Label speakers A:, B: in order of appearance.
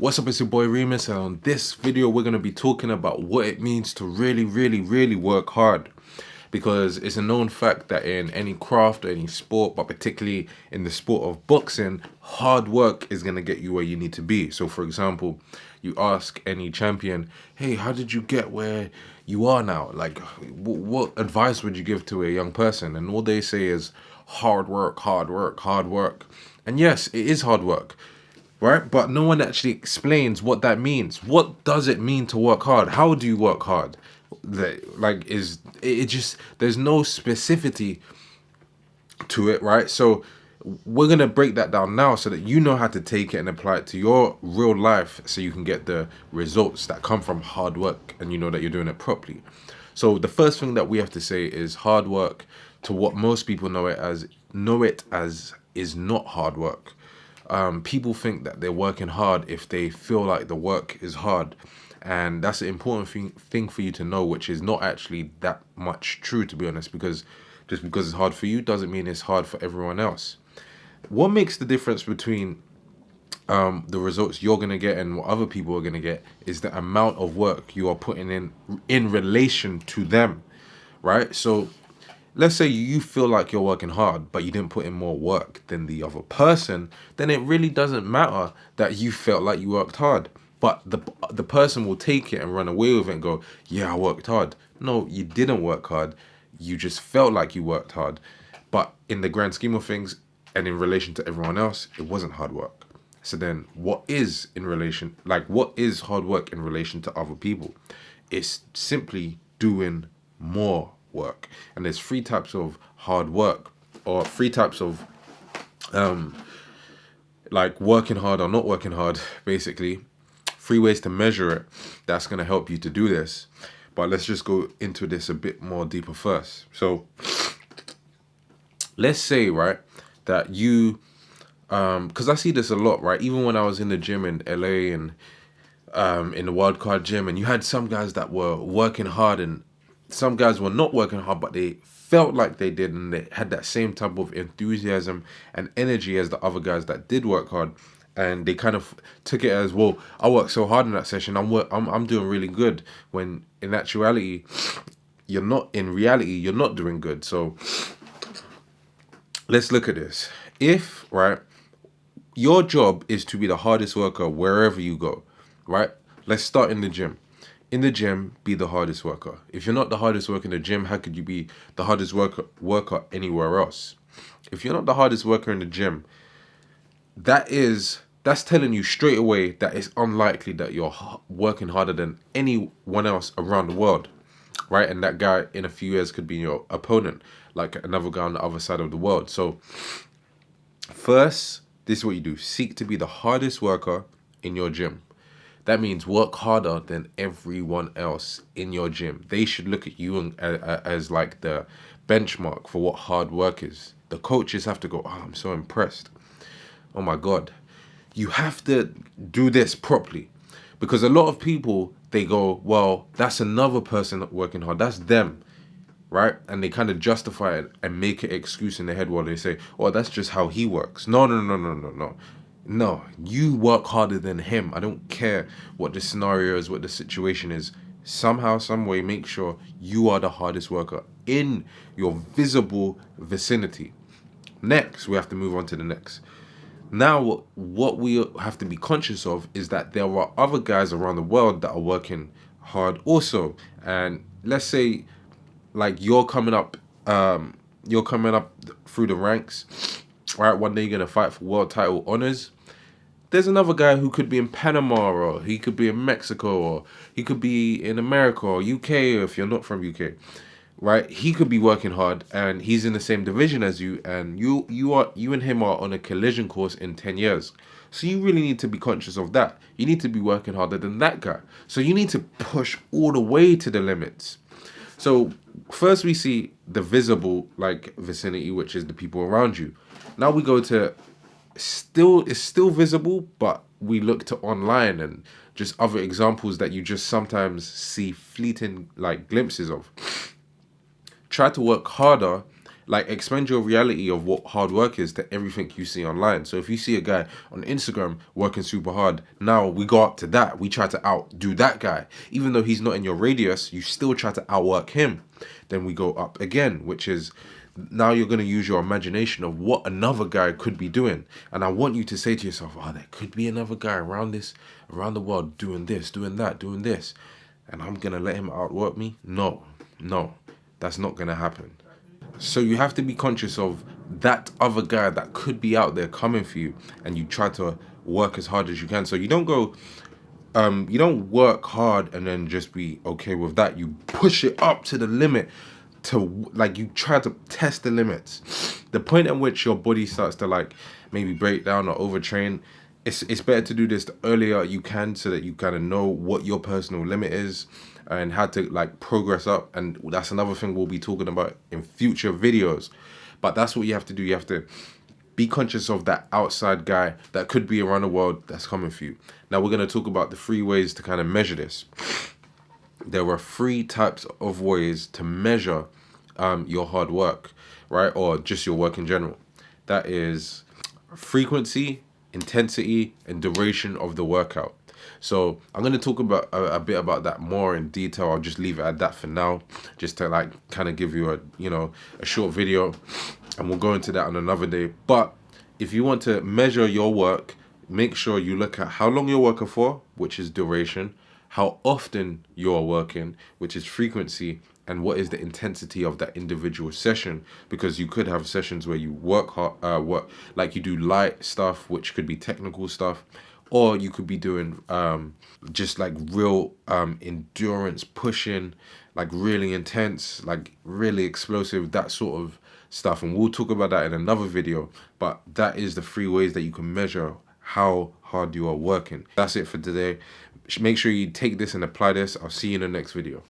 A: What's up, it's your boy Reemus, and on this video we're going to be talking about what it means to really work hard. Because it's a known fact that in any craft or any sport, but particularly in the sport of boxing, hard work is going to get you where you need to be. So for example, you ask any champion, hey, how did you get where you are now? Like, what advice would you give to a young person? And all they say is hard work, hard work, hard work. And yes, it is hard work, right? But no one actually explains what that means. What does it mean to work hard? How do you work hard? Like, is it just, there's no specificity to it, right? So we're gonna break that down now so that you know how to take it and apply it to your real life, so you can get the results that come from hard work, and you know that you're doing it properly. So the first thing that we have to say is hard work, to what most people know it as is not hard work. People think that they're working hard if they feel like the work is hard. And that's an important thing for you to know, which is not actually that much true, to be honest, because just because it's hard for you doesn't mean it's hard for everyone else. What makes the difference between the results you're going to get and what other people are going to get is the amount of work you are putting in relation to them, right? So let's say you feel like you're working hard, but you didn't put in more work than the other person, then it really doesn't matter that you felt like you worked hard. But the person will take it and run away with it and go, yeah, I worked hard. No, you didn't work hard. You just felt like you worked hard. But in the grand scheme of things and in relation to everyone else, it wasn't hard work. So then what is hard work in relation to other people? It's simply doing more work. And there's three types of hard work, or three types of like working hard or not working hard, basically. Three ways to measure it that's going to help you to do this. But let's just go into this a bit more deeper first. So let's say, right, that you because I see this a lot, right? Even when I was in the gym in LA and in the wild card gym, and you had some guys that were working hard and some guys were not working hard, but they felt like they did, and they had that same type of enthusiasm and energy as the other guys that did work hard. And they kind of took it as, well, I worked so hard in that session, I'm doing really good. When in actuality, you're not. In reality, you're not doing good. So let's look at this. If, right, your job is to be the hardest worker wherever you go, right? Let's start in the gym. In the gym, be the hardest worker. If you're not the hardest worker in the gym, how could you be the hardest worker anywhere else? If you're not the hardest worker in the gym, that's telling you straight away that it's unlikely that you're working harder than anyone else around the world, right? And that guy in a few years could be your opponent, like another guy on the other side of the world. So first, this is what you do. Seek to be the hardest worker in your gym. That means work harder than everyone else in your gym. They should look at you as like the benchmark for what hard work is. The coaches have to go, oh, I'm so impressed. Oh my God. You have to do this properly. Because a lot of people, they go, well, that's another person working hard. That's them, right? And they kind of justify it and make an excuse in their head while they say, oh, that's just how he works. No. No, you work harder than him. I don't care what the scenario is, what the situation is. Somehow, some way, make sure you are the hardest worker in your visible vicinity. Next, we have to move on to the next. Now, what we have to be conscious of is that there are other guys around the world that are working hard also. And let's say, like, you're coming up through the ranks, right? One day you're gonna fight for world title honors. There's another guy who could be in Panama, or he could be in Mexico, or he could be in America or UK if you're not from UK, right? He could be working hard and he's in the same division as you, and you and him are on a collision course in 10 years. So you really need to be conscious of that. You need to be working harder than that guy. So you need to push all the way to the limits. So first we see the visible, like, vicinity, which is the people around you. Now we go to it's still visible, but we look to online and just other examples that you just sometimes see fleeting, like, glimpses of. Try to work harder like expand your reality of what hard work is to everything you see online. So if you see a guy on Instagram working super hard, now we go up to that. We try to outdo that guy. Even though he's not in your radius, you still try to outwork him. Then we go up again, which is now you're going to use your imagination of what another guy could be doing. And I want you to say to yourself, oh, there could be another guy around the world doing this, doing that, doing this. And I'm going to let him outwork me? No, that's not going to happen. So you have to be conscious of that other guy that could be out there coming for you, and you try to work as hard as you can. So you don't go, you don't work hard and then just be okay with that. You push it up to the limit, to like you try to test the limits. The point at which your body starts to like maybe break down or overtrain, it's better to do this the earlier you can, so that you kind of know what your personal limit is and how to like progress up. And that's another thing we'll be talking about in future videos. But that's what you have to do. You have to be conscious of that outside guy that could be around the world that's coming for you. Now we're going to talk about the 3 ways to kind of measure this. There are 3 types of ways to measure your hard work, right? Or just your work in general. That is frequency, intensity, and duration of the workout. So I'm going to talk about a bit about that more in detail. I'll just leave it at that for now, just to like kind of give you a short video, and we'll go into that on another day. But if you want to measure your work, make sure you look at how long you're working for, which is duration, how often you're working, which is frequency, and what is the intensity of that individual session. Because you could have sessions where you work hard, like you do light stuff, which could be technical stuff, or you could be doing just like real endurance pushing, like really intense, like really explosive, that sort of stuff. And we'll talk about that in another video. But that is the 3 ways that you can measure how hard you are working. That's it for today. Make sure you take this and apply this. I'll see you in the next video.